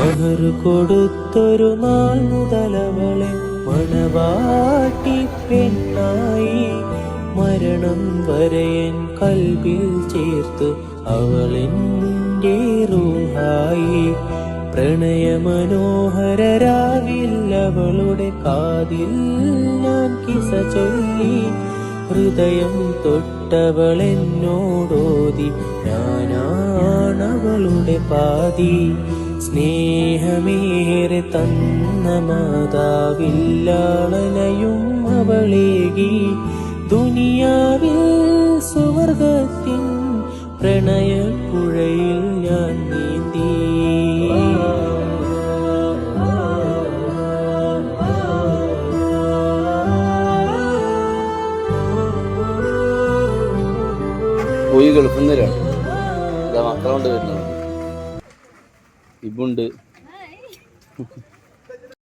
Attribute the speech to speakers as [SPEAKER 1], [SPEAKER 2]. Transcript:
[SPEAKER 1] മഹർ കൊടുത്തൊരു നാൾ മുതലവളെ മണവാട്ടി പെണ്ണായി മരണം വരെയൻ കൽബിൽ ചേർത്ത് അവളെൻ്റെ റൂഹായി. പ്രണയമനോഹരരാവിൽ അവളുടെ കാതിൽ ഞാൻ കിസ ചൊല്ലി. ഹൃദയം തൊട്ടവളെന്നോടോതി ഞാനാണവളുടെ പാതി. സ്നേഹമേറെ തന്ന മാതാവില്ലാളനയും അവളേകി. ദുനിയാവിൽ സുവർഗത്തിൻ പ്രണയപ്പുഴയിൽ ഞാൻ നീന്തി.
[SPEAKER 2] പോയി ഗൾഫിൽ നിന്ന് വരാണ്. മക്കളുണ്ട് വരുന്നത്. ഇബുണ്ട്.